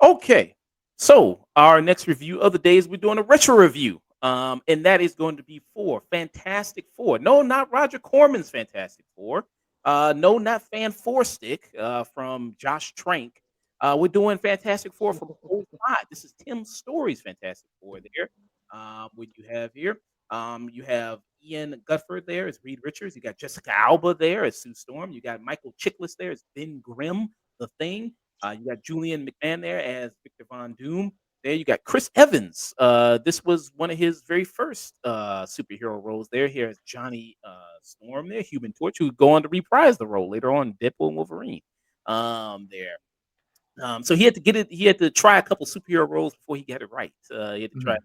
Okay, so our next review of the day is we're doing a retro review, and that is going to be for Fantastic Four. No, not Roger Corman's Fantastic Four. No, not Fan Four Stick from Josh Trank. We're doing Fantastic Four from '05. This is Tim Story's Fantastic Four there. What you have here, you have Ian Gutford there as Reed Richards. You got Jessica Alba there as Sue Storm. You got Michael Chiklis there as Ben Grimm, the Thing. You got Julian McMahon there as Victor Von Doom. There you got Chris Evans. This was one of his very first superhero roles there. Here is Johnny Storm there, Human Torch, who would go on to reprise the role later on in Deadpool and Wolverine. There. So he had to get it. He had to try a couple superhero roles before he got it right. He had to try.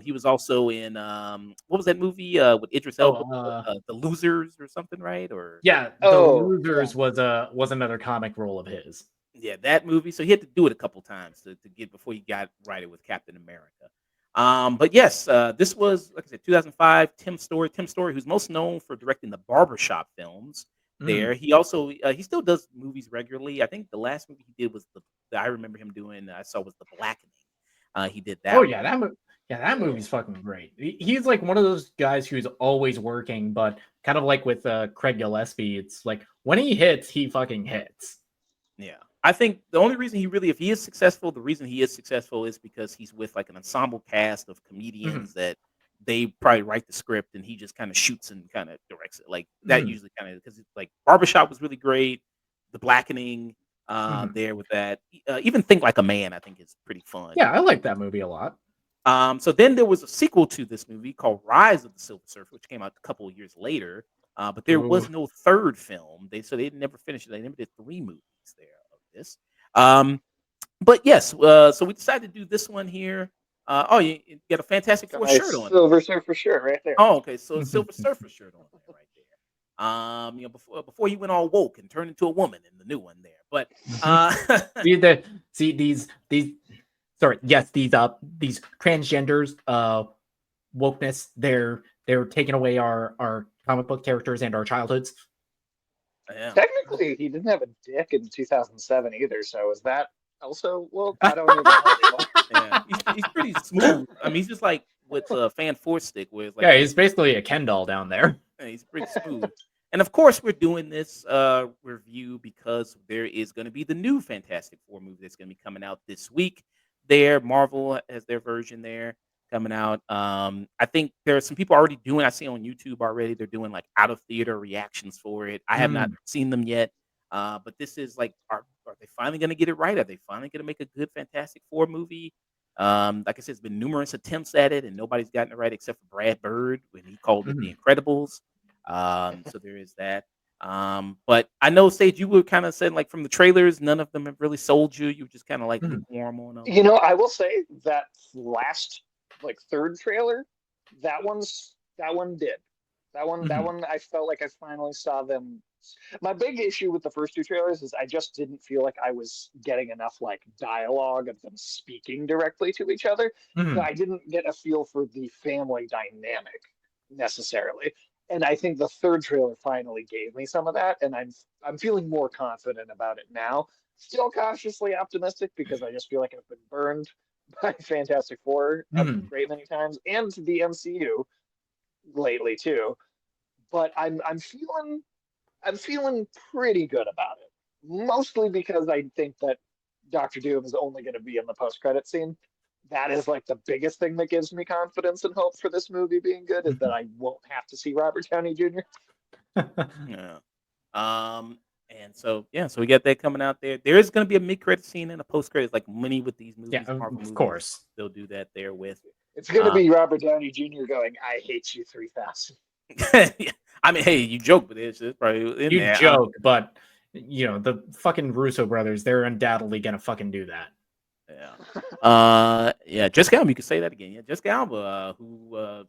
He was also in what was that movie with Idris Elba, The Losers or something, right? Or The Losers was another comic role of his. Yeah, that movie. So he had to do it a couple times to get before he got right with Captain America. But yes, this was, like I said, 2005. Tim Story, who's most known for directing the Barbershop films. There, he also he still does movies regularly. I think the last movie he did was I remember him doing. I saw was The Blackening. He did that. Oh yeah, that movie's fucking great. He's like one of those guys who's always working, but kind of like with Craig Gillespie, it's like when he hits, he fucking hits. Yeah. I think the only reason if he is successful, the reason he is successful is because he's with like an ensemble cast of comedians that they probably write the script and he just kind of shoots and kind of directs it. Like that usually kind of, because like Barbershop was really great. The Blackening there with that. Even Think Like a Man, I think is pretty fun. Yeah, I like that movie a lot. So then there was a sequel to this movie called Rise of the Silver Surfer, which came out a couple of years later. But there was no third film. They never finished it. They never did 3 movies there of this. But yes, so we decided to do this one here. You got a Fantastic Four shirt on. Silver Surfer shirt right there. Oh, okay. So Silver Surfer shirt on there right there. Before he went all woke and turned into a woman in the new one there. But these transgenders wokeness, they're taking away our comic book characters and our childhoods. Yeah. Technically, he didn't have a dick in 2007 either. So is that also? Well, I don't know. Yeah, he's pretty smooth. I mean, he's just like with Fan Four Stick, where it's like he's basically a Ken doll down there. Yeah, he's pretty smooth. And of course, we're doing this review because there is going to be the new Fantastic Four movie that's going to be coming out this week. There, Marvel has their version there coming out. I think there are some people already doing. I see on YouTube already. They're doing like out of theater reactions for it. I have not seen them yet. But this is like, are they finally going to get it right? Are they finally going to make a good Fantastic Four movie? Like I said, it's been numerous attempts at it, and nobody's gotten it right except for Brad Bird when he called it The Incredibles. So there is that. But I know, Sage, you were kind of saying like from the trailers, none of them have really sold you. You were just kind of like lukewarm on them. You know, I will say that last third trailer, that one did. That one I felt like I finally saw them. My big issue with the first 2 trailers is I just didn't feel like I was getting enough like dialogue of them speaking directly to each other. So I didn't get a feel for the family dynamic necessarily. And I think the third trailer finally gave me some of that, and I'm feeling more confident about it now. Still cautiously optimistic because I just feel like I've been burned by Fantastic Four a great many times, and the MCU lately too. But I'm feeling pretty good about it, mostly because I think that Doctor Doom is only going to be in the post-credit scene. That is like the biggest thing that gives me confidence and hope for this movie being good, is that I won't have to see Robert Downey Jr. Yeah. And so we got that coming out there. There is going to be a mid-credit scene and a post-credit, like many with these movies. Yeah, Marvel of movies, course. They'll do that there with. It's going to be Robert Downey Jr. going, "I hate you 3000." Yeah. I mean, hey, you joke, but it's probably in there. You joke, but the fucking Russo brothers, they're undoubtedly gonna fucking do that. Yeah. Jessica Alba, you could say that again. Yeah, Jessica Alba, who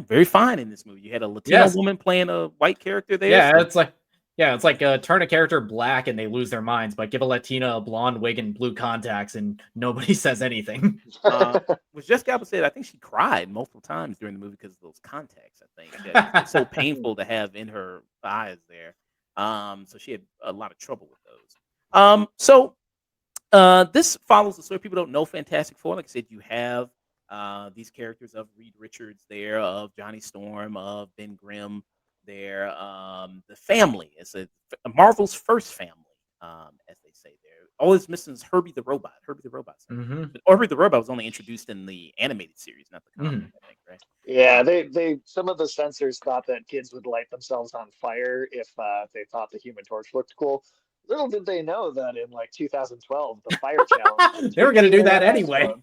very fine in this movie. You had a Latino woman playing a white character there. Yeah, it's like Yeah, it's like turn a character black and they lose their minds, but give a Latina a blonde wig and blue contacts and nobody says anything. Was Jessica Alba said I think she cried multiple times during the movie because of those contacts. I think it's so painful to have in her eyes there. So she had a lot of trouble with those. This follows the story. People don't know Fantastic Four. Like I said, you have these characters of Reed Richards there, of Johnny Storm, of Ben Grimm there. The family is a Marvel's first family, as they say there. All it's missing is Herbie the Robot. Herbie the Robot. But Herbie the Robot was only introduced in the animated series, not the comic, I think, right? Yeah, they some of the censors thought that kids would light themselves on fire if they thought the Human Torch looked cool. Little did they know that in like 2012, the Fire Challenge. They were going to do that anyway.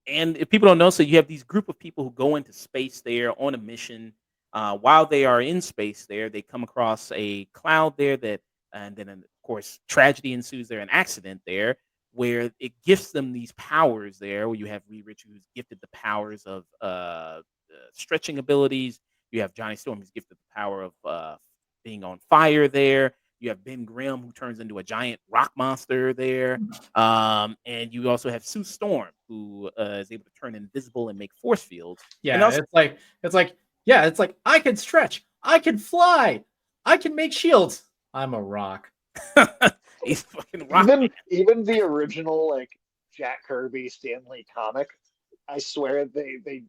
And if people don't know, so you have these group of people who go into space there on a mission. While they are in space there, they come across a cloud there and then of course tragedy ensues there, an accident there where it gifts them these powers there, where you have Reed Richards who's gifted the powers of stretching abilities. You have Johnny Storm who's gifted the power of being on fire there. You have Ben Grimm who turns into a giant rock monster there. And you also have Sue Storm who is able to turn invisible and make force fields. Yeah, and also, it's like I can stretch, I can fly, I can make shields. I'm a rock. he's fucking rock. Even the original like Jack Kirby Stan Lee comic, I swear they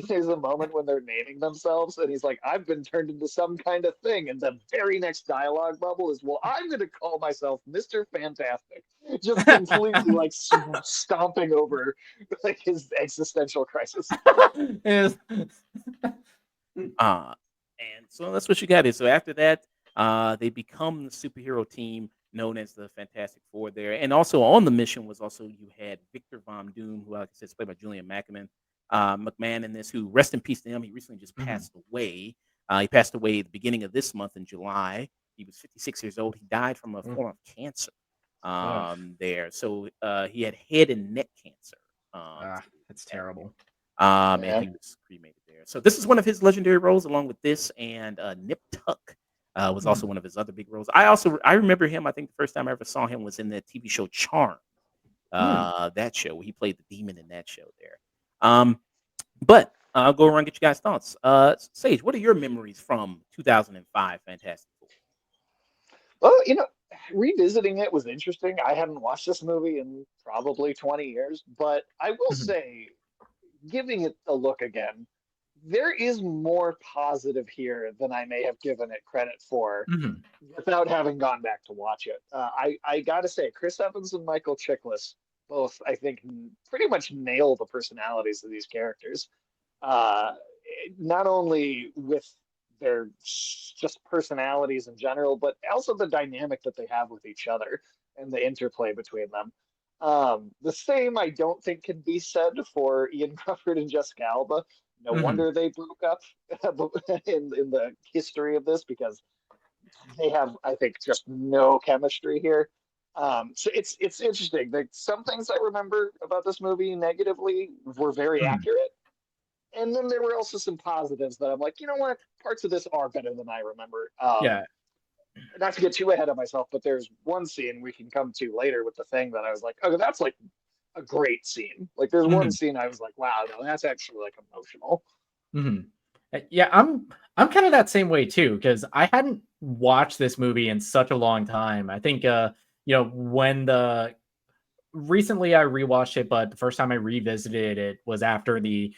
there's a moment when they're naming themselves and he's like, I've been turned into some kind of thing, and the very next dialogue bubble is, well, I'm gonna call myself Mr. Fantastic. Just completely like stomping over like his existential crisis. And so that's what you got is. So after that, they become the superhero team known as the Fantastic Four there. And also on the mission was also you had Victor Von Doom, who like I said is played by Julian McMahon in this, who rest in peace to him. He recently just passed away. He passed away at the beginning of this month in July. He was 56 years old. He died from a form of cancer there. So he had head and neck cancer. That's terrible. And he was cremated there. So this is one of his legendary roles, along with this and Nip Tuck. Was also one of his other big roles. I remember him. I think the first time I ever saw him was in the TV show Charmed. That show where he played the demon in that show there. But I'll go around and get you guys' thoughts. Sage, what are your memories from 2005 Fantastic Four? Well, revisiting it was interesting. I hadn't watched this movie in probably 20 years, but I will say, giving it a look again, there is more positive here than I may have given it credit for without having gone back to watch it. I got to say, Chris Evans and Michael Chiklis both, I think, pretty much nail the personalities of these characters. Not only with their just personalities in general, but also the dynamic that they have with each other and the interplay between them. The same, I don't think, can be said for Ioan Gruffudd and Jessica Alba. No wonder they broke up in the history of this, because they have, I think, just no chemistry here. So it's interesting. Like, some things I remember about this movie negatively were very accurate, and then there were also some positives that I'm like, you know what, parts of this are better than I remember. Not to get too ahead of myself, but there's one scene we can come to later with the thing that I was like, okay, that's like a great scene. Like, there's one scene I was like, wow, no, that's actually like emotional. Yeah, I'm kind of that same way too, because I hadn't watched this movie in such a long time. I think recently I rewatched it, but the first time I revisited it was after the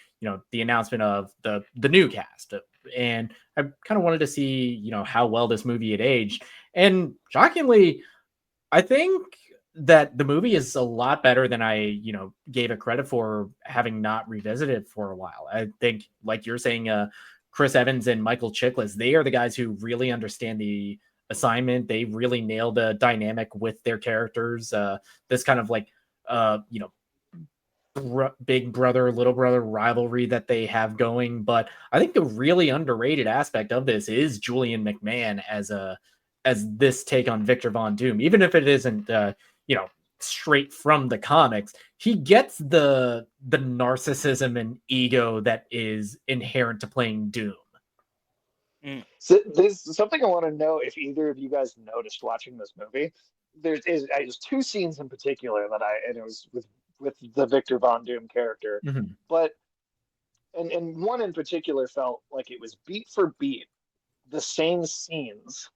announcement of the new cast, and I kind of wanted to see how well this movie had aged. And shockingly, I think that the movie is a lot better than I gave it credit for, having not revisited for a while. I think, like you're saying, Chris Evans and Michael Chiklis, they are the guys who really understand the assignment. They really nail the dynamic with their characters. This kind of like big brother, little brother rivalry that they have going. But I think the really underrated aspect of this is Julian McMahon as this take on Victor Von Doom. Even if it isn't straight from the comics, he gets the narcissism and ego that is inherent to playing Doom. So there's something I want to know if either of you guys noticed watching this movie. There's two scenes in particular and it was with the Victor Von Doom character, but and one in particular felt like it was beat for beat the same scenes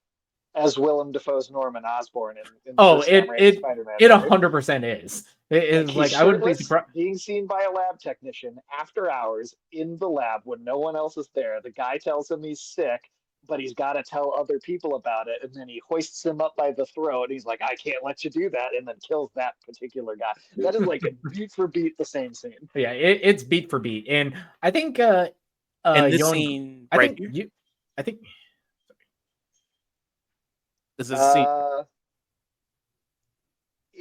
as Willem Dafoe's Norman Osborn in the Oh, first Sam Raimi Spider-Man it movie. 100% is. It is He's like I wouldn't be shirtless, surprised. being seen by a lab technician after hours in the lab when no one else is there. The guy tells him he's sick, but he's got to tell other people about it, and then he hoists him up by the throat. And he's like, "I can't let you do that," and then kills that particular guy. That is like beat for beat the same scene. Yeah, it's beat for beat, and I think And this Ioan, scene I right think here, I think this is a scene.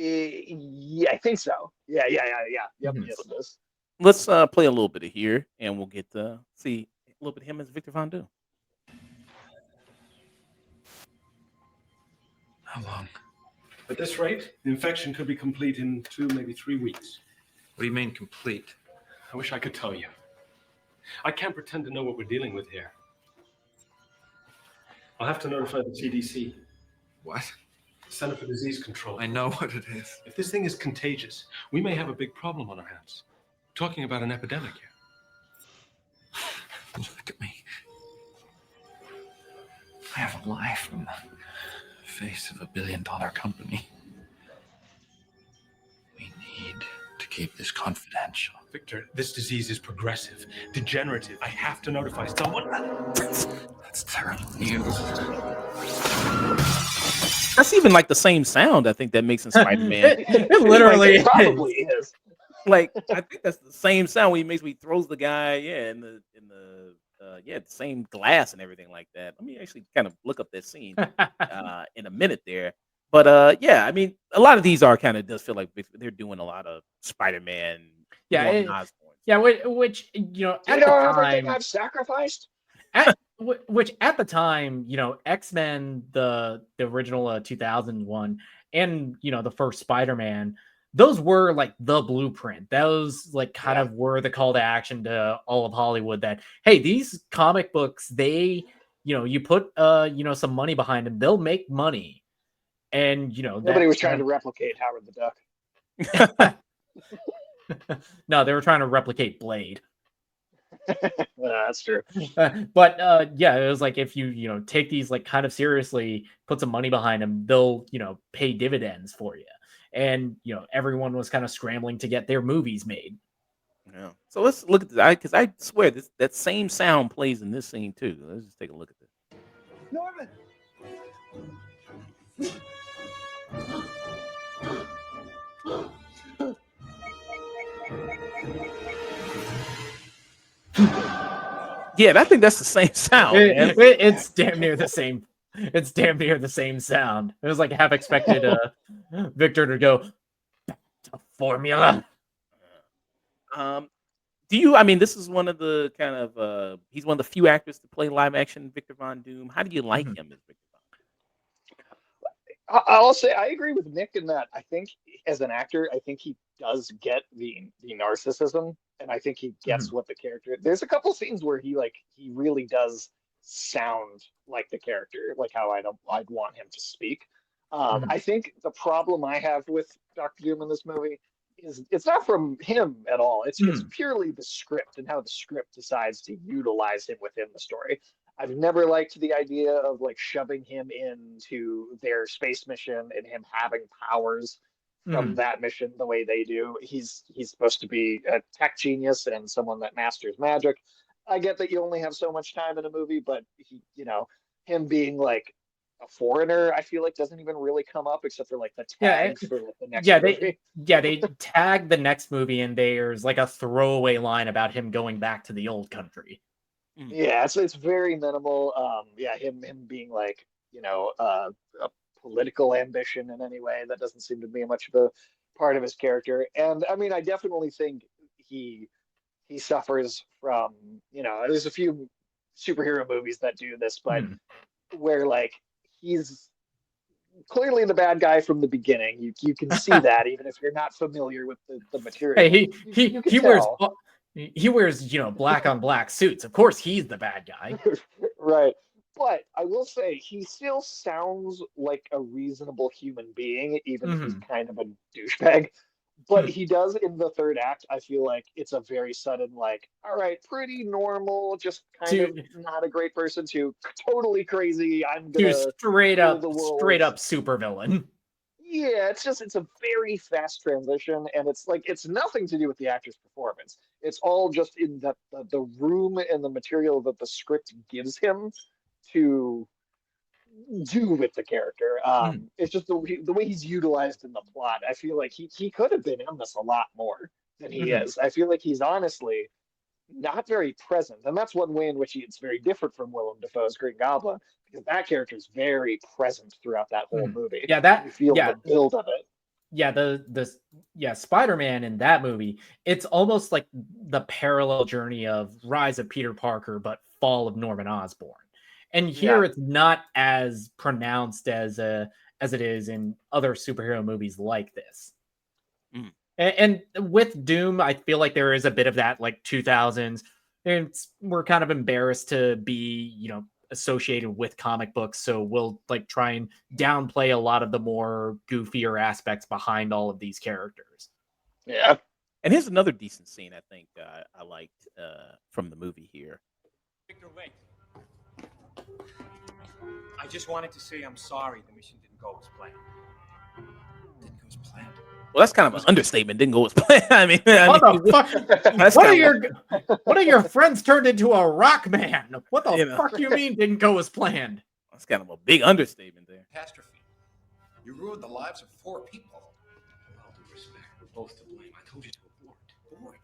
Yeah, I think so. Yeah. Yep, yes, it is. Let's play a little bit of here, and we'll get to see a little bit of him as Victor Von Doom. How long? At this rate, the infection could be complete in 2, maybe 3 weeks. What do you mean complete? I wish I could tell you. I can't pretend to know what we're dealing with here. I'll have to notify the CDC, What? Center for Disease Control. I know what it is. If this thing is contagious, we may have a big problem on our hands. We're talking about an epidemic here. Look at me. I have a life in the face of $1 billion company. We need to keep this confidential. Victor, this disease is progressive, degenerative. I have to notify someone. That's terrible news. That's even like the same sound. I think that makes in Spider-Man. it literally It probably is. Like I think that's the same sound when he throws the guy, in the the same glass and everything like that. Let me actually kind of look up that scene in a minute there. But yeah, I mean, a lot of these are kind of does feel like they're doing a lot of Spider-Man. Which you know at You know the everything time I've sacrificed. which at the time, you know, X-Men, the original 2001, and you know the first Spider-Man, those were like the blueprint. Those like kind of were the call to action to all of Hollywood that, hey, these comic books, they, you know, you put you know, some money behind them, they'll make money. And you know, Nobody was trying to replicate Howard the Duck. No, they were trying to replicate Blade. That's true. But yeah, it was like if you know take these like kind of seriously, put some money behind them, they'll, you know, pay dividends for you. And you know, everyone was kind of scrambling to get their movies made. Yeah. So let's look at this. Because I swear that same sound plays in this scene too. Let's just take a look at this. Norman. Yeah, I think that's the same sound. Man. It's damn near the same. It's damn near the same sound. It was like half expected Victor to go back to formula. I mean, this is one of the kind of he's one of the few actors to play live action Victor Von Doom. How do you like him as Victor Von Doom? I'll say I agree with Nick in that I think as an actor, I think he does get the narcissism, and I think he gets what the character. There's a couple scenes where he really does sound like the character, like how I'd want him to speak. I think the problem I have with Dr. Doom in this movie is it's not from him at all. It's purely the script and how the script decides to utilize him within the story. I've never liked the idea of like shoving him into their space mission and him having powers from that mission the way they do. He's supposed to be a tech genius and someone that masters magic. I get that you only have so much time in a movie, but him being like a foreigner, I feel like doesn't even really come up except for like the tags for like, the next movie. They tag the next movie and there's like a throwaway line about him going back to the old country. Yeah, it's very minimal. Him being like, a political ambition in any way, that doesn't seem to be much of a part of his character. And I mean, I definitely think he suffers from, there's a few superhero movies that do this, but where like he's clearly the bad guy from the beginning. You can see that even if you're not familiar with the material. Hey, he wears black on black suits. Of course he's the bad guy. Right. But I will say he still sounds like a reasonable human being, even if he's kind of a douchebag. But he does in the third act. I feel like it's a very sudden, like, all right, pretty normal, just kind of not a great person, to totally crazy. I'm to gonna straight rule the up world. supervillain. Yeah, it's a very fast transition, and it's nothing to do with the actor's performance. It's all just in the room and the material that the script gives him to do with the character. It's just the way he's utilized in the plot. I feel like he could have been in this a lot more than he is. I feel like he's honestly not very present, and that's one way in which it's very different from Willem Dafoe's Green Goblin, because that character is very present throughout that whole movie. You feel the build of it. Spider-Man in that movie, it's almost like the parallel journey of Rise of Peter Parker, but Fall of Norman Osborn. And here it's not as pronounced as it is in other superhero movies like this. And with Doom, I feel like there is a bit of that, like 2000s. And we're kind of embarrassed to be, associated with comic books, so we'll like try and downplay a lot of the more goofier aspects behind all of these characters. Yeah. And here's another decent scene I think I liked from the movie here. Victor, wait. I just wanted to say I'm sorry the mission didn't go as planned. Didn't go as planned. Well, that's kind of an understatement. Didn't go as planned. What the fuck? What are your friends turned into a rock man? What the fuck you mean didn't go as planned? That's kind of a big understatement there. Catastrophe. You ruined the lives of 4 people. With all due respect, we're both to blame. I told you to abort. Abort.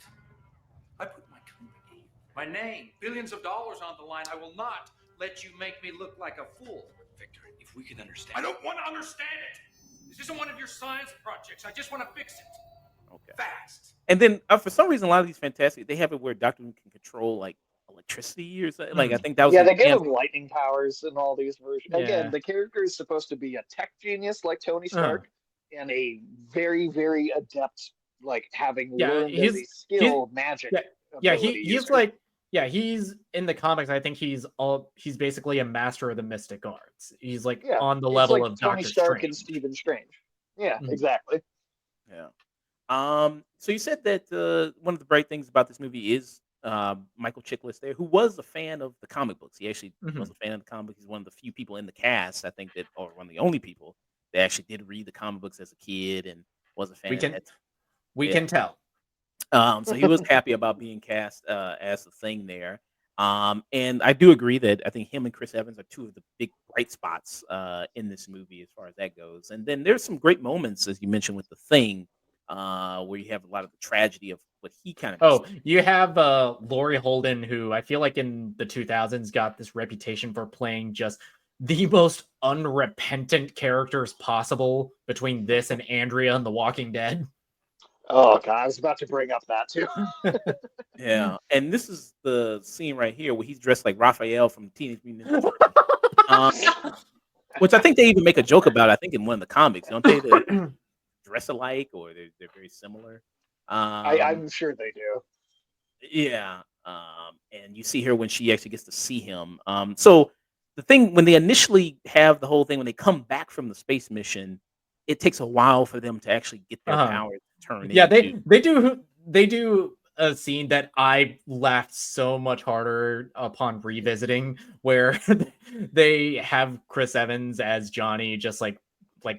I put my company, My name, billions of dollars on the line. I will not let you make me look like a fool. Victor, if we could understand. I don't want to understand it. This isn't one of your science projects. I just want to fix it. Okay. Fast. And then for some reason, a lot of these Fantastic, they have it where Doctor Who can control like electricity or something. Like I think that was they give him lightning powers in all these versions. Yeah. Again, the character is supposed to be a tech genius like Tony Stark, and a very, very adept, like having learned as a skill magic. He's in the comics. I think he's basically a master of the mystic arts. He's like on the level of Tony Doctor Stark Strange. and Stephen Strange. Yeah, exactly. Yeah. So you said that one of the bright things about this movie is Michael Chiklis there, who was a fan of the comic books. He actually was a fan of the comic books. He's one of the few people in the cast, I think, or one of the only people that actually did read the comic books as a kid and was a fan. We can tell. So he was happy about being cast as the Thing there. And I do agree that I think him and Chris Evans are two of the big bright spots in this movie as far as that goes. And then there's some great moments, as you mentioned, with the Thing, where you have a lot of the tragedy of what he kind of. You have Laurie Holden, who I feel like in the 2000s got this reputation for playing just the most unrepentant characters possible between this and Andrea in The Walking Dead. Oh god, I was about to bring up that too. Yeah, and this is the scene right here where he's dressed like Raphael from Teenage Mutant Ninja Turtles, which I think they even make a joke about. I think in one of the comics, don't they? They dress alike, or they're very similar. I'm sure they do. Yeah, and you see her when she actually gets to see him. So the thing when they initially have the whole thing when they come back from the space mission, it takes a while for them to actually get their powers turned. Yeah, they do a scene that I laughed so much harder upon revisiting, where they have Chris Evans as Johnny, just like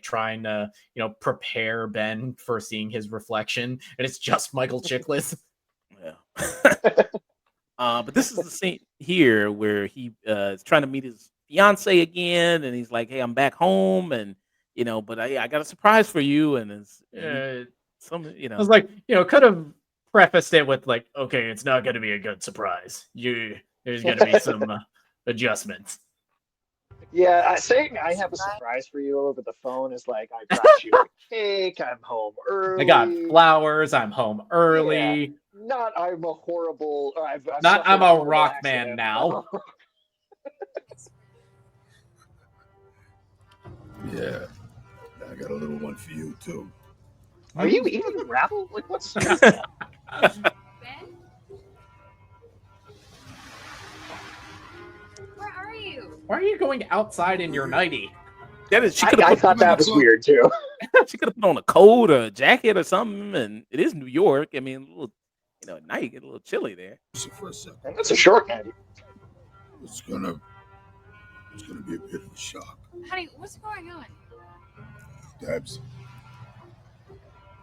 trying to prepare Ben for seeing his reflection, and it's just Michael Chiklis. Yeah. But this is the scene here where he is trying to meet his fiance again, and he's like, "Hey, I'm back home, and but I got a surprise for you." And it's I was like, could have prefaced it with like, "Okay, it's not going to be a good surprise. There's going to be some adjustments." Yeah, saying I have a surprise for you over the phone is like, I brought you a cake. I'm home early. I got flowers. I'm home early. Yeah. Not I'm a horrible. I'm a rock man now. Yeah, I got a little one for you too. Are you eating gravel? Like what's that? Ben? Where are you? Why are you going outside in your nightie? She could have I thought that was weird too. she could have put on a coat or a jacket or something, and it is New York. I mean, a little, at night it get a little chilly there. For a second. And that's a short night. It's gonna be a bit of a shock. Honey, what's going on? Debs,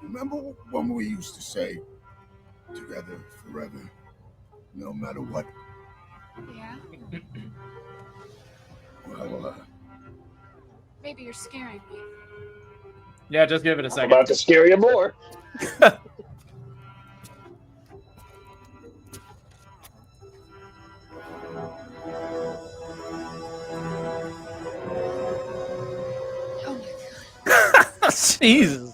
remember when we used to say, together forever, no matter what? Yeah? Well, Maybe you're scaring me. Yeah, just give it a I'm second. about to scare you more. Oh my god. Jesus.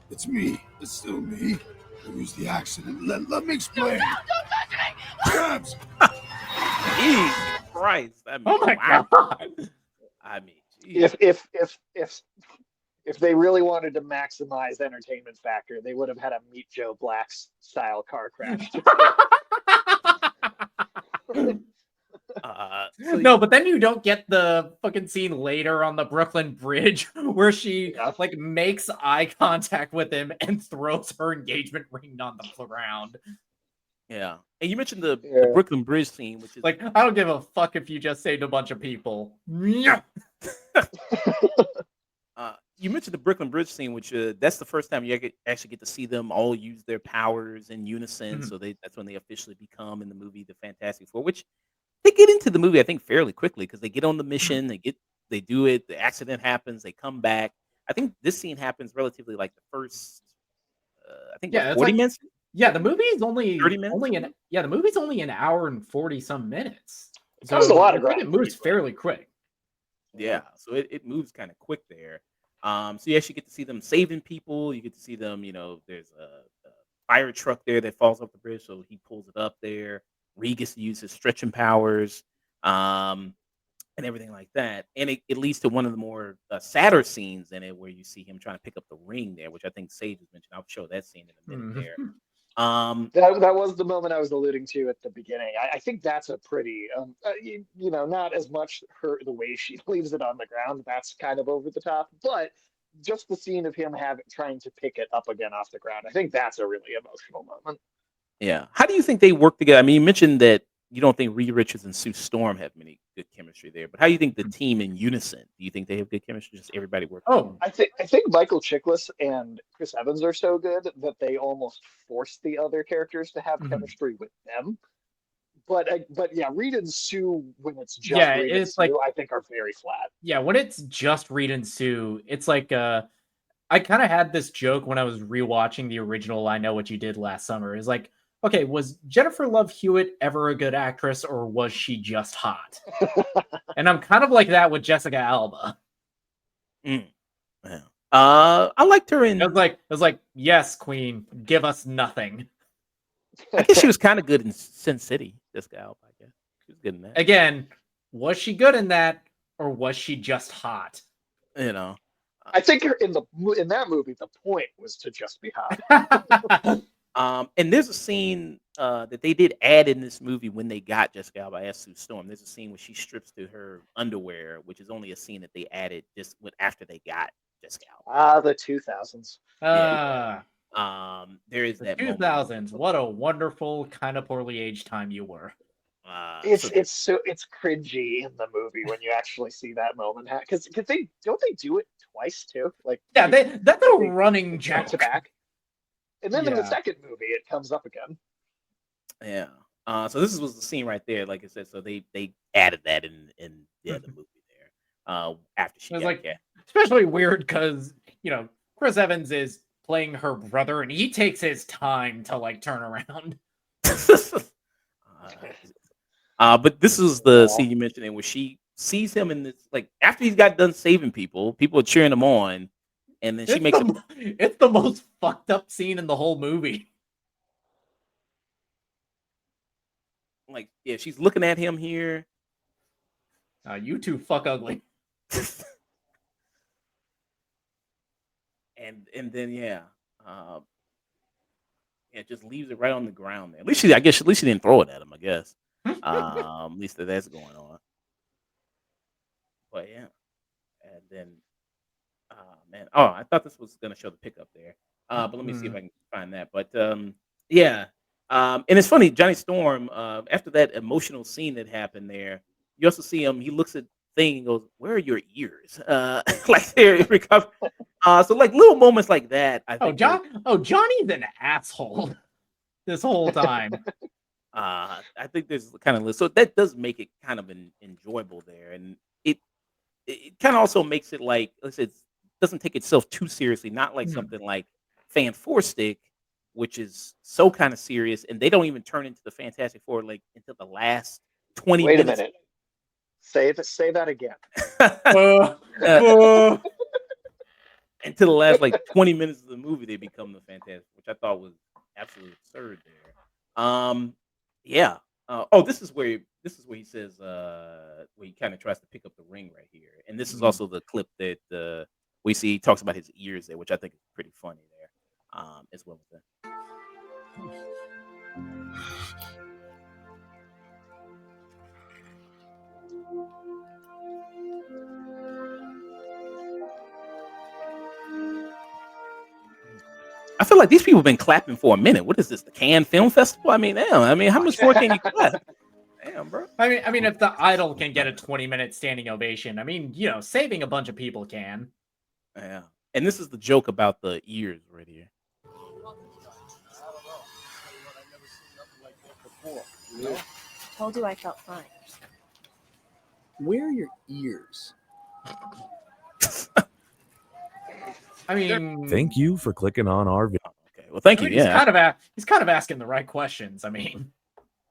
it's me. It's still me. It was the accident. Let me explain. Don't touch me! Debs! Jesus Christ. I mean, Oh my wow. god. I mean, geez. If they really wanted to maximize entertainment factor, they would have had a Meet Joe Black's style car crash. No, but then you don't get the fucking scene later on the Brooklyn Bridge where she like makes eye contact with him and throws her engagement ring on the ground. Yeah. And you mentioned the Brooklyn Bridge scene, which is Like, I don't give a fuck if you just saved a bunch of people. you mentioned the Brooklyn Bridge scene, which that's the first time you actually get to see them all use their powers in unison. Mhm. So that's when they officially become in the movie the Fantastic Four, which they get into the movie I think fairly quickly because they get on the mission, they do it, the accident happens, they come back. I think this scene happens relatively like the first, I think Yeah, it's 40 like- minutes. Yeah, the movie is only 30 minutes? the movie's only an hour and 40 some minutes. It covers a lot of I think ground it moves pretty quick. fairly quick. Yeah, so it moves kind of quick there. So you actually get to see them saving people. You get to see them, there's a fire truck there that falls off the bridge, so he pulls it up there. Reed gets to use his stretching powers, and everything like that. And it leads to one of the more sadder scenes in it where you see him trying to pick up the ring there, which I think Sage has mentioned. I'll show that scene in a minute there. That was the moment I was alluding to at the beginning. I think that's a pretty, not as much the way she leaves it on the ground. That's kind of over the top, but just the scene of him trying to pick it up again off the ground. I think that's a really emotional moment. Yeah. How do you think they work together? I mean, you mentioned that you don't think Reed Richards and Sue Storm have many good chemistry there, but how do you think the team in unison? Do you think they have good chemistry? Just everybody working? Oh, I think Michael Chiklis and Chris Evans are so good that they almost force the other characters to have chemistry with them. But yeah, Reed and Sue, when it's just Reed and Sue, I think are very flat. Yeah, when it's just Reed and Sue, it's like I kind of had this joke when I was rewatching the original I Know What You Did Last Summer. Is like, okay, was Jennifer Love Hewitt ever a good actress or was she just hot? And I'm kind of like that with Jessica Alba. Yeah. I liked her in. It was like, yes, Queen, give us nothing. I guess she was kind of good in Sin City. Jessica Alba, I guess she was good in that. Again, was she good in that or was she just hot? I think in that movie, the point was to just be hot. And there's a scene that they did add in this movie when they got Jessica Alba as Sue Storm. There's a scene where she strips to her underwear, which is only a scene that they added just after they got Jessica Alba. The 2000s. There is that 2000s. What a wonderful, kind of poorly aged time you were. It's cringy in the movie when you actually see that moment because they do it twice too. Like that's a running joke back to back. And then in the second movie, it comes up again. Yeah. So this was the scene right there, like I said. So they added that in the movie there. After she got especially weird because Chris Evans is playing her brother and he takes his time to like turn around. But this is the scene you mentioned where she sees him in this, like after he's got done saving people are cheering him on. And then she makes it's the most fucked up scene in the whole movie. Like, yeah, she's looking at him here. You two fuck ugly. and then it just leaves it right on the ground there. At least she didn't throw it at him, I guess. At least that's going on. But yeah, and then man, oh, I thought this was gonna show the pickup there. But let me see if I can find that. But yeah, and it's funny, Johnny Storm. After that emotional scene that happened there, you also see him. He looks at thing and goes, "Where are your ears?" Like they're recovered. So like little moments like that. I think. Johnny's an asshole this whole time. I think there's kind of so that does make it kind of enjoyable there, and it kind of also makes it like let's say it doesn't take itself too seriously, not like something like Fan Four Stick, which is so kind of serious, and they don't even turn into the Fantastic Four like until the last 20 Wait a minutes. minute. Say that again. Until the last like 20 minutes of the movie, they become the Fantastic, which I thought was absolutely absurd there. Yeah. This is where he says where he kind of tries to pick up the ring right here, and this is also the clip that we see. He talks about his ears there, which I think is pretty funny there, as well as that. I feel like these people have been clapping for a minute. What is this? The Cannes Film Festival? I mean, damn. I mean, how much more can you clap? Damn, bro. I mean, if the Idol can get a 20-minute standing ovation, I mean, saving a bunch of people can. Yeah. And this is the joke about the ears right here. Told you I felt fine. Where are your ears? I mean, thank you for clicking on our video. Okay, well, thank you. Yeah, he's kind of asking the right questions. I mean,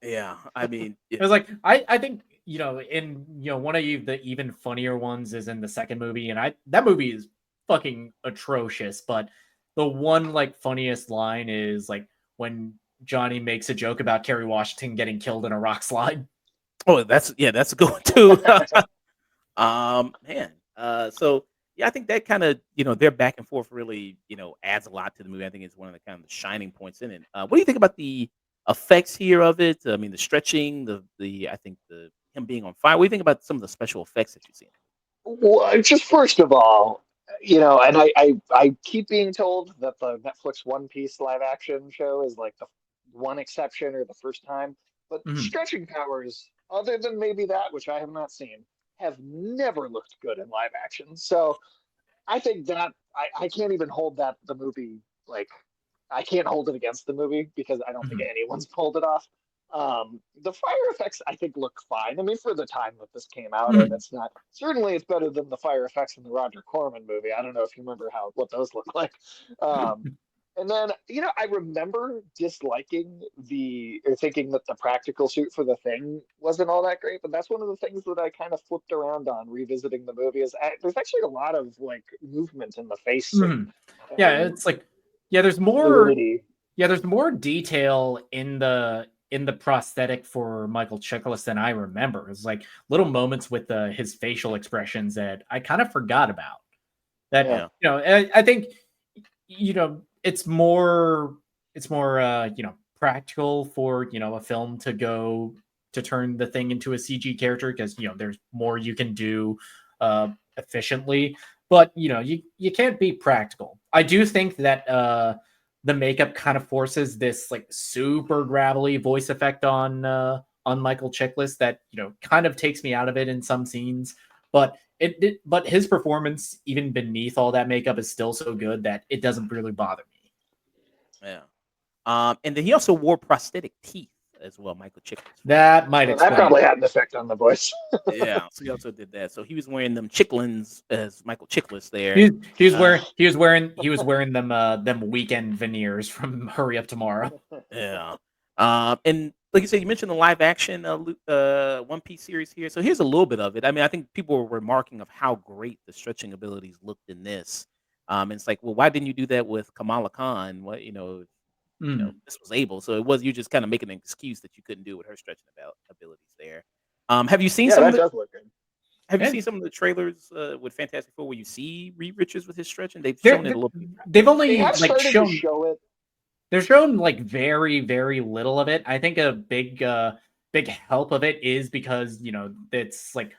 yeah, I mean, it was like I think in one of the even funnier ones is in the second movie, and that movie is fucking atrocious. But the one like funniest line is like when Johnny makes a joke about Kerry Washington getting killed in a rock slide. Oh, that's a good one too. Man, so. Yeah, I think that kind of, their back and forth really, adds a lot to the movie. I think it's one of the kind of the shining points in it. What do you think about the effects here of it? I mean, the stretching, I think him being on fire. What do you think about some of the special effects that you've seen? Well, just first of all, and I keep being told that the Netflix One Piece live action show is like the one exception or the first time. But stretching powers, other than maybe that, which I have not seen, have never looked good in live action. So I think that I can't even hold the movie, like I can't hold it against the movie because I don't think anyone's pulled it off. The fire effects I think look fine. I mean, for the time that this came out, and it's better than the fire effects in the Roger Corman movie. I don't know if you remember what those look like. And then, I remember disliking or thinking that the practical suit for the Thing wasn't all that great, but that's one of the things that I kind of flipped around on revisiting the movie is there's actually a lot of like movement in the face. Yeah, it's like, there's more detail in the prosthetic for Michael Chiklis than I remember. It's like little moments with his facial expressions that I kind of forgot about. That, I think, it's more practical for a film to go to turn the Thing into a CG character because there's more you can do efficiently, but you can't be practical. I do think that the makeup kind of forces this like super gravelly voice effect on Michael Chiklis that kind of takes me out of it in some scenes, but but his performance even beneath all that makeup is still so good that it doesn't really bother me. Yeah. And then he also wore prosthetic teeth as well, Michael Chiklis. That might explain. That probably had an effect on the voice. Yeah, so he also did that. So he was wearing them Chicklins as Michael Chiklis there. He was wearing them weekend veneers from Hurry Up Tomorrow. Yeah. And like you said, you mentioned the live action One Piece series here. So here's a little bit of it. I mean, I think people were remarking of how great the stretching abilities looked in this. And it's like, well, why didn't you do that with Kamala Khan? What this was able. So it was you just kind of making an excuse that you couldn't do with her stretching abilities there. Have you seen some? That does look good. Have you seen some of the trailers with Fantastic Four where you see Reed Richards with his stretching? They've shown it a little bit. They've only show it. They're shown like very, very little of it. I think a big help of it is because it's like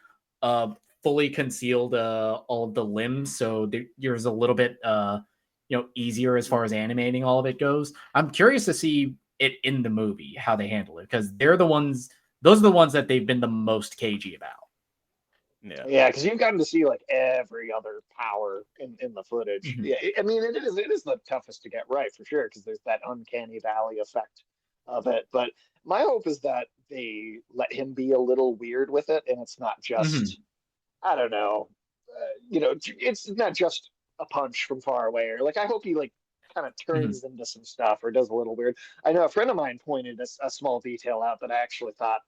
fully concealed all of the limbs, so there's a little bit easier as far as animating all of it goes. I'm curious to see it in the movie how they handle it, because those are the ones that they've been the most cagey about. Yeah, because you've gotten to see like every other power in the footage. Mhm. Yeah, I mean it is the toughest to get right for sure, because there's that uncanny valley effect of it. But my hope is that they let him be a little weird with it, and it's not just I don't know, it's not just a punch from far away, or like I hope he like kind of turns into some stuff or does a little weird. I know a friend of mine pointed a small detail out that I actually thought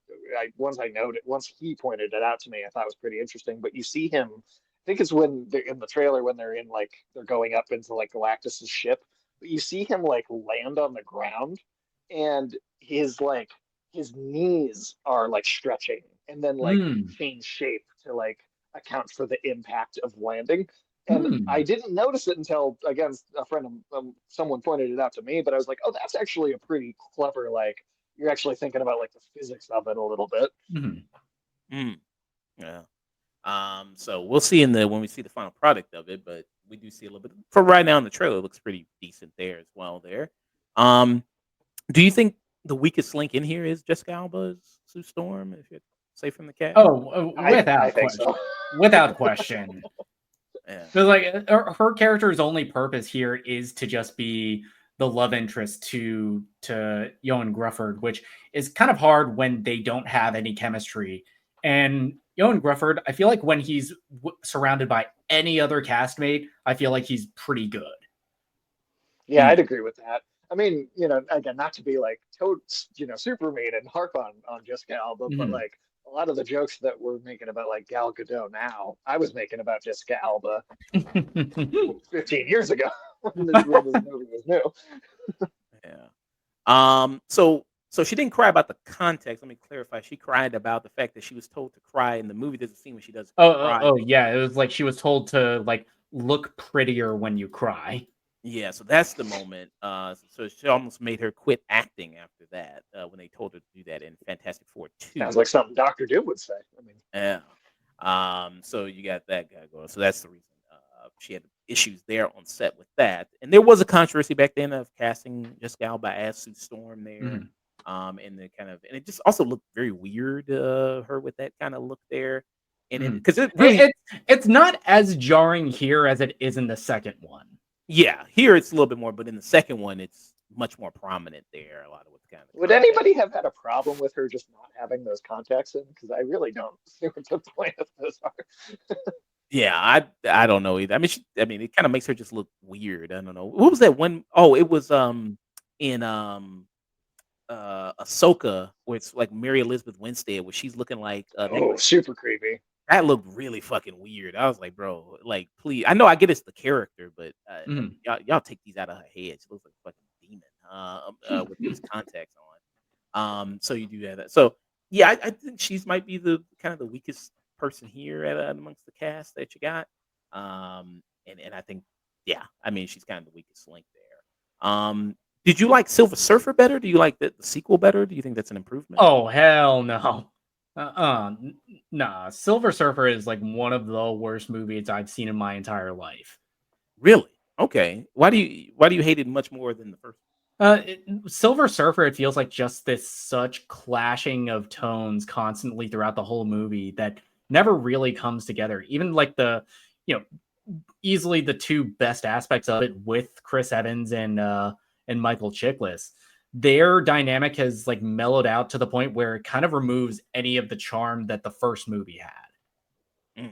once he pointed it out to me, I thought was pretty interesting. But you see him, I think it's when they're in the trailer when they're in like they're going up into like Galactus's ship, but you see him like land on the ground, and his knees are like stretching and then like change shape to like account for the impact of landing. And I didn't notice it until, again, a friend of someone pointed it out to me. But I was like, "Oh, that's actually a pretty clever. Like, you're actually thinking about like the physics of it a little bit." Yeah. So we'll see when we see the final product of it, but we do see a little bit. For right now in the trailer, it looks pretty decent there as well. There. Do you think the weakest link in here is Jessica Alba's Sue Storm? If you say from the cast. Oh, without I think question. so. Without question. Yeah. Because like her character's only purpose here is to just be the love interest to Ioan Gruffudd, which is kind of hard when they don't have any chemistry. And Ioan Gruffudd, I feel like when he's surrounded by any other castmate, I feel like he's pretty good. Yeah, I'd agree with that. I mean, again, not to be like super mean and harp on Jessica Alba, but like a lot of the jokes that we're making about like Gal Gadot now, I was making about Jessica Alba 15 years ago when this movie was new. Yeah. So she didn't cry about the context. Let me clarify. She cried about the fact that she was told to cry in the movie. There's a scene when she does cry. Oh, yeah. It was like she was told to like look prettier when you cry. Yeah, so that's the moment. So she almost made her quit acting after that when they told her to do that in Fantastic Four 2. Sounds like something Dr. Doom would say. I mean, yeah. So you got that guy going. So that's the reason she had issues there on set with that. And there was a controversy back then of casting Jessica Alba as Sue Storm there. And the kind of, and it just also looked very weird. Her with that kind of look there, and because it's not as jarring here as it is in the second one. Yeah, here it's a little bit more, but in the second one, it's much more prominent there. A lot of what's kind of. Would anybody have had a problem with her just not having those contacts in? Because I really don't see what the point of those are. Yeah, I don't know either. I mean, it kind of makes her just look weird. I don't know. What was that one? Oh, it was in Ahsoka, where it's like Mary Elizabeth Winstead, where she's looking like super creepy. That looked really fucking weird. I was like, bro, like, please. I know I get it's the character, but y'all take these out of her head. She looks like a fucking demon with these contacts on. So you do that. So yeah, I think she's might be the kind of the weakest person here amongst the cast that you got. And I think, yeah, I mean, she's kind of the weakest link there. Did you like Silver Surfer better? Do you like the sequel better? Do you think that's an improvement? Oh, hell no. Nah. Silver Surfer is like one of the worst movies I've seen in my entire life. Really? Okay. Why do you hate it much more than the first? Silver Surfer, it feels like just this such clashing of tones constantly throughout the whole movie that never really comes together. Even like easily the two best aspects of it with Chris Evans and Michael Chiklis, their dynamic has like mellowed out to the point where it kind of removes any of the charm that the first movie had.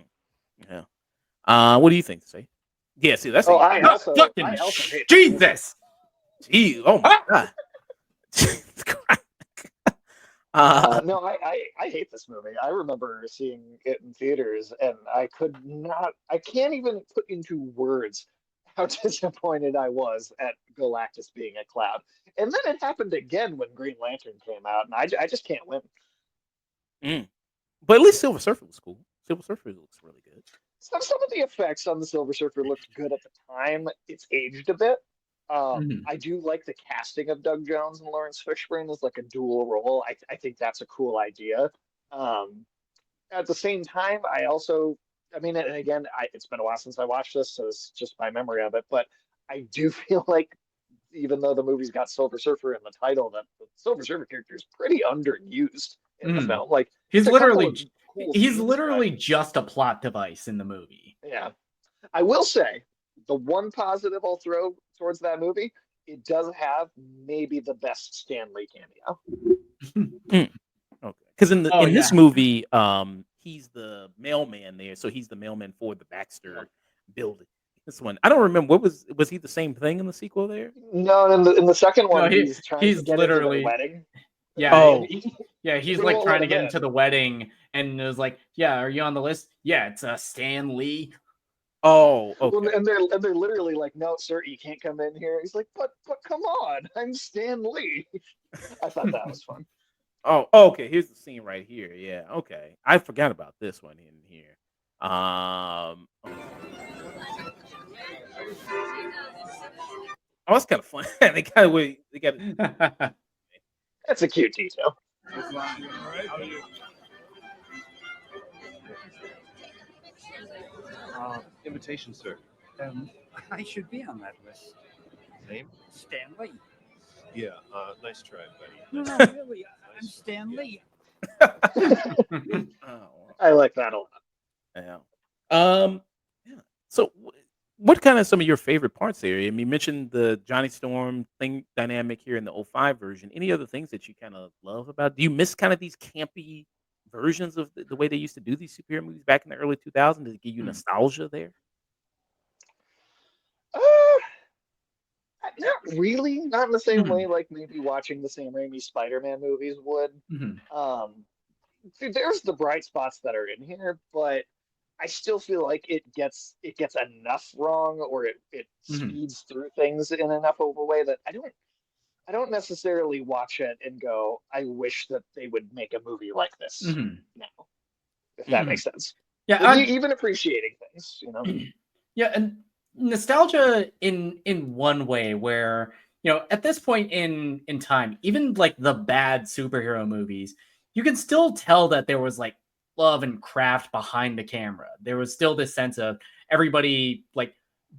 Yeah. What do you think, say? Yeah, see, that's I also hate Jesus. Gee, oh my god. No, I hate this movie. I remember seeing it in theaters, and I can't even put into words how disappointed I was at Galactus being a cloud. And then it happened again when Green Lantern came out, and I just can't win. But at least Silver Surfer was cool. Silver Surfer looks really good. Some of the effects on the Silver Surfer looked good at the time. It's aged a bit. I do like the casting of Doug Jones and Lawrence Fishburne as like a dual role. I think that's a cool idea. At the same time, I also I mean, and again, it's been a while since I watched this, so it's just my memory of it. But I do feel like, even though the movie's got Silver Surfer in the title, that the Silver Surfer character is pretty underused in the film. Like, He's it's a couple of literally cool he's scenes, literally just a plot device in the movie. yeah. I will say the one positive I'll throw towards that movie, it does have maybe the best Stan Lee cameo. Okay, because in this movie, he's the mailman there, so he's the mailman for the Baxter building. This one, I don't remember what was he the same thing in the sequel there? No, in the second one, No, he's trying to get into the wedding. Yeah. Oh. Yeah, he's They like won't trying let to him get in. into the wedding, and it was like, "Yeah, are you on the list?" Yeah, it's Stan Lee. Oh, okay. Well, and they're literally like, "No, sir, you can't come in here." He's like, "But come on, I'm Stan Lee." I thought that was fun. Oh, okay. Here's the scene right here. Yeah, okay. I forgot about this one in here. Oh, that's kind of fun. They got That's a cute detail. Invitation, sir. I should be on that list. Name? Stan Lee. Yeah, nice try, buddy. No, really, I'm Stan Lee. I like that a lot. Yeah. Yeah. So, what kind of some of your favorite parts here? I mean, you mentioned the Johnny Storm thing dynamic here in the '05 version. Any other things that you kind of love about? Do you miss kind of these campy versions of the way they used to do these superhero movies back in the early 2000s? Does it give you nostalgia there? Not really. Not in the same way like maybe watching the Sam Raimi Spider-Man movies would. There's the bright spots that are in here, but I still feel like it gets enough wrong, or it speeds through things in enough of a way that I don't necessarily watch it and go, I wish that they would make a movie like this now, if that makes sense. Yeah, like, even appreciating things, Yeah, and nostalgia in one way where, at this point in time, even like the bad superhero movies, you can still tell that there was like love and craft behind the camera. There was still this sense of everybody like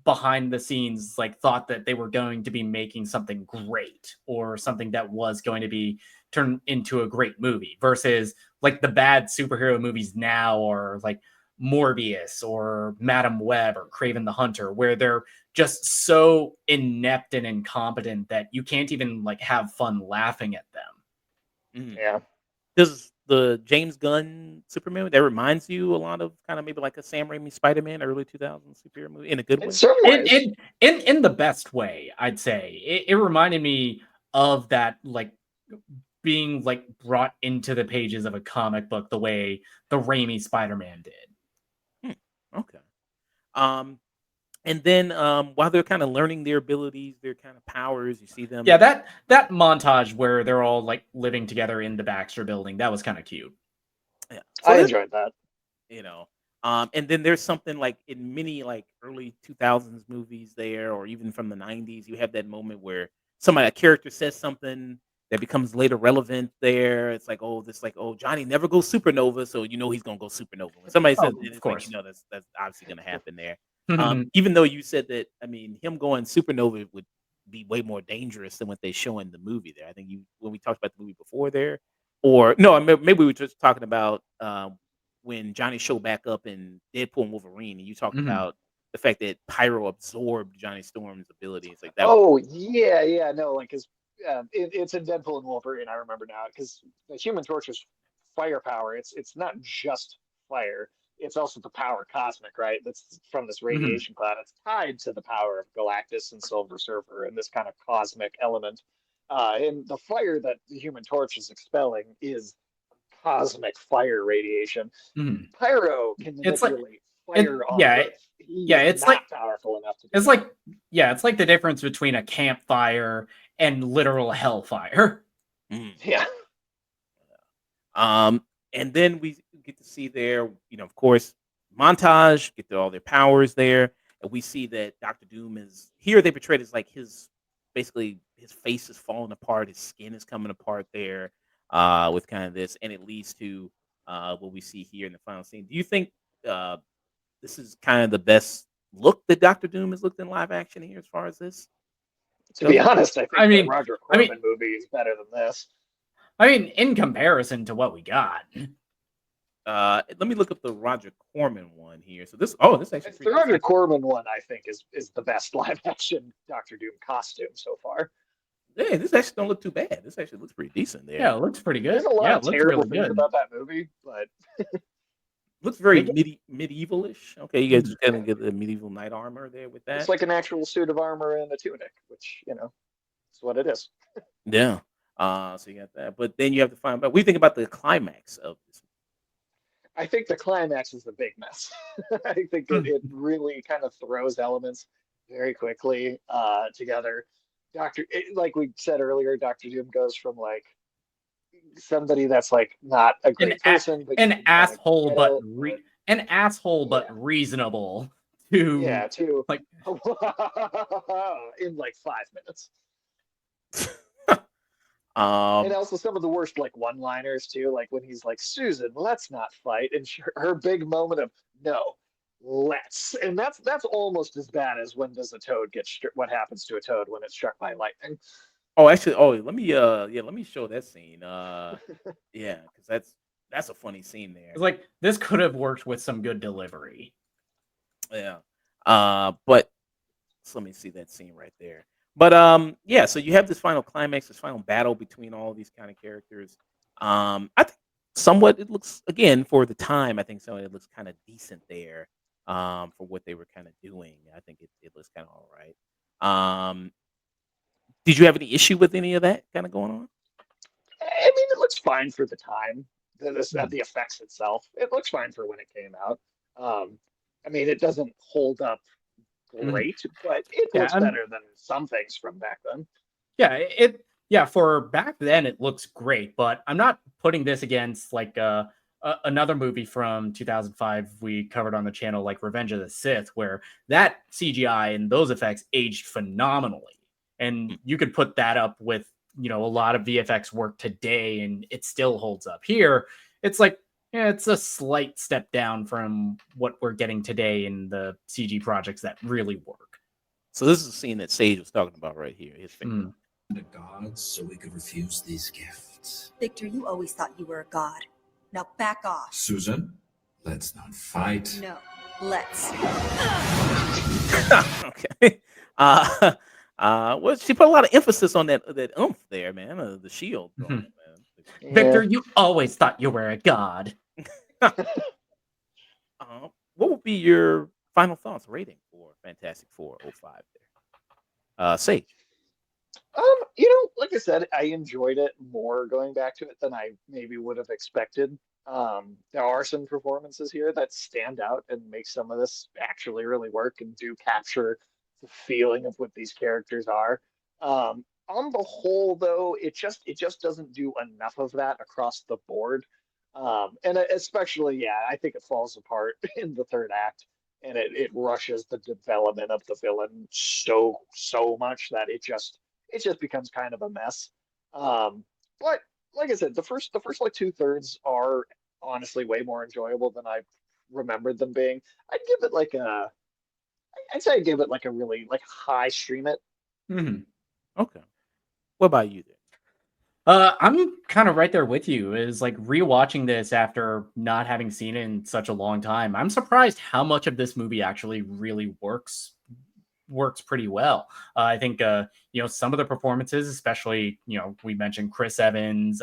behind the scenes like thought that they were going to be making something great or something that was going to be turned into a great movie, versus like the bad superhero movies now, or like Morbius or Madam Web or Craven the Hunter, where they're just so inept and incompetent that you can't even like have fun laughing at them. Yeah. Does the James Gunn Superman that reminds you a lot of kind of maybe like a Sam Raimi Spider-Man early 2000s superhero movie in a good way? In some ways. In the best way, I'd say. It reminded me of that, like being like brought into the pages of a comic book the way the Raimi Spider-Man did. Okay. And then while they're kind of learning their abilities, their kind of powers, you see them. Yeah, that montage where they're all like living together in the Baxter building, that was kind of cute. Yeah, so I enjoyed that. And then there's something like in many like early 2000s movies there, or even from the 90s, you have that moment where a character says something that becomes later relevant there. It's like, Johnny never goes supernova, so he's gonna go supernova. When somebody says it, it's course. like, that's obviously gonna happen there. Even though you said that, I mean, him going supernova would be way more dangerous than what they show in the movie there. I think when we talked about the movie before there, or no, maybe we were just talking about when Johnny showed back up in Deadpool and Wolverine, and you talked about the fact that Pyro absorbed Johnny Storm's ability. It's like that. Yeah, no, like because it's in Deadpool and Wolverine. I remember now because the Human Torch's firepower. It's not just fire. It's also the power cosmic, right? That's from this radiation cloud. It's tied to the power of Galactus and Silver Surfer and this kind of cosmic element. And the fire that the Human Torch is expelling is cosmic fire radiation. Pyro can manipulate fire on Earth. It's not like powerful enough to do it's like it's like the difference between a campfire and literal hellfire. Yeah. And then we get to see their, of course, montage, get to all their powers there. And we see that Dr. Doom is here. They portrayed as like basically his face is falling apart. His skin is coming apart there with kind of this. And it leads to what we see here in the final scene. Do you think this is kind of the best look that Doctor Doom has looked in live action here as far as this. To be honest, I think I mean- the Roger I mean- Corman movie is better than this. I mean, in comparison to what we got. Let me look up the Roger Corman one here. So this actually The Roger Corman one, I think, is the best live action Doctor Doom costume so far. Yeah, this actually don't look too bad. This actually looks pretty decent there. Yeah, it looks pretty good. There's a lot yeah, of it looks terrible really things good. about that movie, but Looks very medievalish. Okay, you guys just kind of get the medieval knight armor there with that. it's like an actual suit of armor and a tunic, which is what it is. Yeah. So you got that, but then you have to find out. What do you think about the climax of this? I think the climax is a big mess. I think it really kind of throws elements very quickly together. Like we said earlier, Doctor Doom goes from like somebody that's like not a great person, but an asshole, but reasonable to to like in like 5 minutes. Um, And also some of the worst like one-liners too, like when he's like, "Susan, let's not fight," and her big moment of "No, let's," and that's almost as bad as when does a toad get what happens to a toad when it's struck by lightning. actually, let me show that scene. Yeah, because that's a funny scene there. it's like this could have worked with some good delivery. Yeah. But so let me see that scene right there. But yeah, so you have this final climax, this final battle between all of these kind of characters. I think somewhat it looks, again, for the time, I think somewhat it looks kind of decent there. For what they were kind of doing. I think it looks kind of all right. Did you have any issue with any of that kind of going on? I mean, it looks fine for the time. The effects itself, it looks fine for when it came out. I mean, it doesn't hold up great, but it looks better than some things from back then. Yeah, for back then it looks great, but I'm not putting this against like another movie from 2005 we covered on the channel, like Revenge of the Sith, where that CGI and those effects aged phenomenally, and you could put that up with a lot of VFX work today, and it still holds up. Here, it's like it's a slight step down from what we're getting today in the CG projects that really work. So this is a scene that Sage was talking about right here. His finger. The gods, so we could refuse these gifts. Victor, you always thought you were a god. Now back off. Susan, let's not fight. No, let's. Okay. Well, she put a lot of emphasis on that oomph there, man. The shield. Man. Victor, you always thought you were a god. What would be your final thoughts rating for Fantastic Four 05 there? Sage. Like I said, I enjoyed it more going back to it than I maybe would have expected. There are some performances here that stand out and make some of this actually really work and do capture the feeling of what these characters are. On the whole, though, it just doesn't do enough of that across the board. And especially, I think it falls apart in the third act, and it rushes the development of the villain so much that it just becomes kind of a mess. But like I said, the first like 2/3 are honestly way more enjoyable than I remembered them being. I'd say I'd give it like a really like high stream it. Okay. What about you then? I'm kind of right there with you. Is like rewatching this after not having seen it in such a long time. I'm surprised how much of this movie actually really works pretty well. I think some of the performances, especially we mentioned Chris Evans,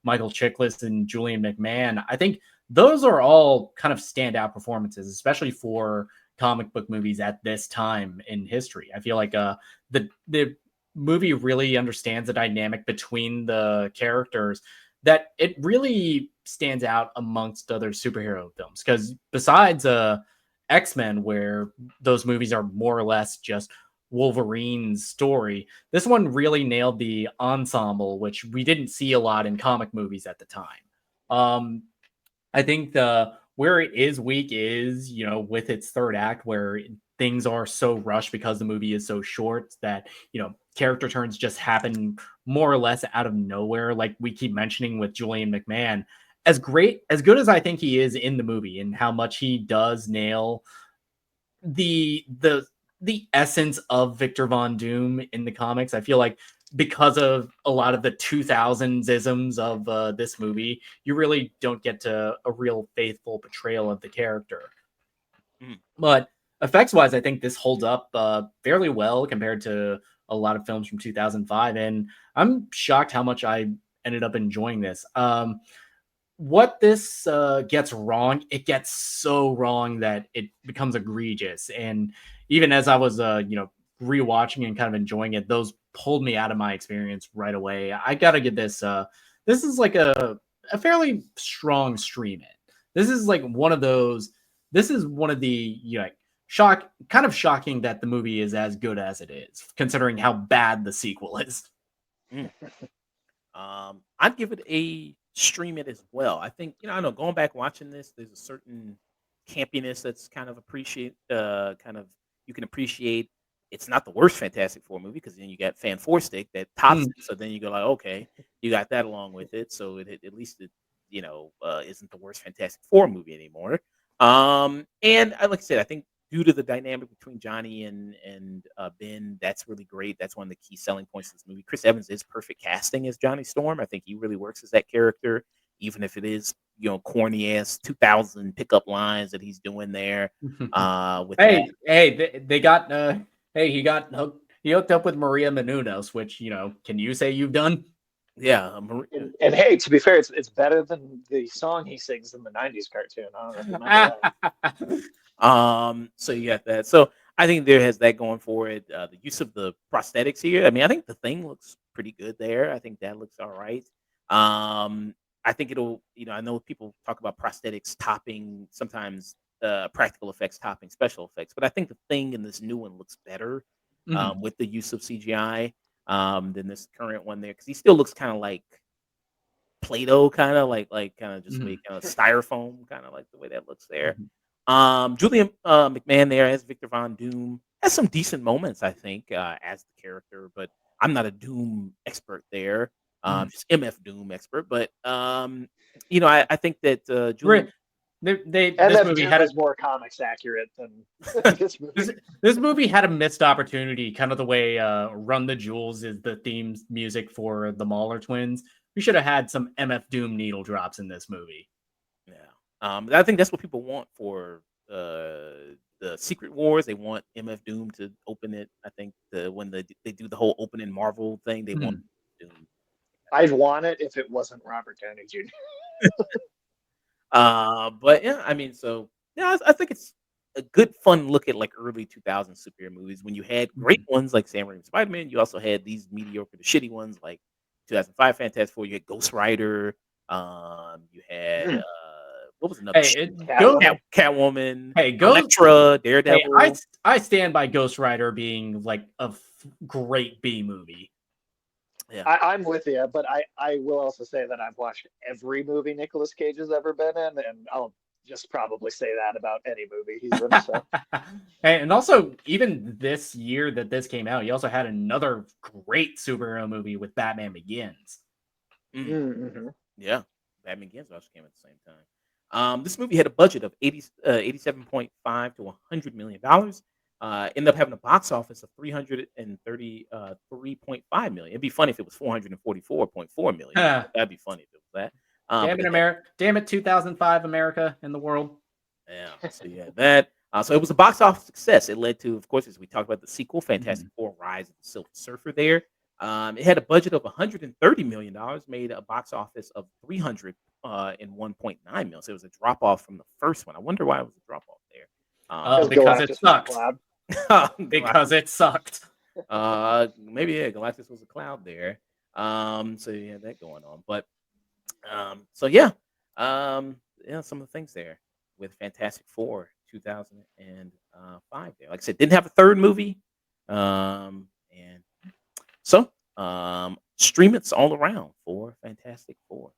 Michael Chiklis, and Julian McMahon. I think those are all kind of standout performances, especially for comic book movies at this time in history. I feel like the movie really understands the dynamic between the characters, that it really stands out amongst other superhero films. Because besides X-Men, where those movies are more or less just Wolverine's story, this one really nailed the ensemble, which we didn't see a lot in comic movies at the time. I think where it is weak is, with its third act, where things are so rushed because the movie is so short that, character turns just happen more or less out of nowhere. Like we keep mentioning with Julian McMahon, as good as I think he is in the movie and how much he does nail the essence of Victor Von Doom in the comics, I feel like because of a lot of the 2000s isms of this movie, you really don't get to a real faithful portrayal of the character. But effects wise, I think this holds up fairly well compared to a lot of films from 2005. And I'm shocked how much I ended up enjoying this. What this gets wrong, it gets so wrong that it becomes egregious. And even as I was, rewatching and kind of enjoying it, those pulled me out of my experience right away. I gotta give this. This is like a fairly strong stream it. This is like one of those. This is one of the kind of shocking that the movie is as good as it is, considering how bad the sequel is. I'd give it a stream it as well. I think, I know going back watching this, there's a certain campiness that's kind of you can appreciate. It's not the worst Fantastic Four movie because then you got Fan Four Stick that tops it. So then you go like, okay, you got that along with it. So at least it isn't the worst Fantastic Four movie anymore. And like I said, I think due to the dynamic between Johnny and Ben, that's really great. That's one of the key selling points of this movie. Chris Evans is perfect casting as Johnny Storm. I think he really works as that character, even if it is corny ass 2000 pickup lines that he's doing there. He hooked up with Maria Menounos, which can you say you've done? Yeah, and hey, to be fair, it's better than the song he sings in the '90s cartoon. I don't know if you remember that. So you got that. So I think there has that going for it. The use of the prosthetics here. I mean, I think the Thing looks pretty good there. I think that looks all right. I think it'll. I know people talk about prosthetics topping sometimes. Practical effects topping special effects, but I think the Thing in this new one looks better with the use of CGI than this current one there, because he still looks kind of like Play-Doh, kind of like kind of just kind of styrofoam, kind of like the way that looks there. Julian McMahon there as Victor Von Doom has some decent moments, I think, as the character, but I'm not a Doom expert there, just MF Doom expert, but I think that Julian. This movie had more comics accurate than this movie. This movie had a missed opportunity, kind of the way "Run the Jewels" is the theme music for the Mauler twins. We should have had some MF Doom needle drops in this movie. Yeah, I think that's what people want for the Secret Wars. They want MF Doom to open it. I think when they do the whole opening Marvel thing, they want Doom. I'd want it if it wasn't Robert Downey Jr. But yeah, I mean, so yeah, I think it's a good, fun look at like early 2000 superhero movies when you had great ones like Sam Raimi's Spider-Man. You also had these mediocre to shitty ones like 2005 Fantastic Four. You had Ghost Rider. You had what was another? Catwoman. Hey, Elektra, Daredevil. Hey, I stand by Ghost Rider being like a great B movie. Yeah, I'm with you, but I will also say that I've watched every movie Nicolas Cage has ever been in, and I'll just probably say that about any movie he's in. So. And also, even this year that this came out, he also had another great superhero movie with Batman Begins. Yeah, Batman Begins also came at the same time. This movie had a budget of $87.5 to $100 million. Ended up having a box office of $333.5 million. It'd be funny if it was $444.4 million. That'd be funny if it was that. Damn it, America! Damn it, 2005 America and the world. Yeah. So yeah, that. So it was a box office success. It led to, of course, as we talked about the sequel, Fantastic Four: Rise of the Silver Surfer. There, it had a budget of $130 million, made a box office of $301.9 million. So it was a drop off from the first one. I wonder why it was a drop off there. Because it sucked. Because it sucked. Maybe Galactus was a cloud there. So yeah, that going on. But some of the things there with Fantastic Four 2005 there. Like I said, didn't have a third movie. Stream it's all around for Fantastic Four.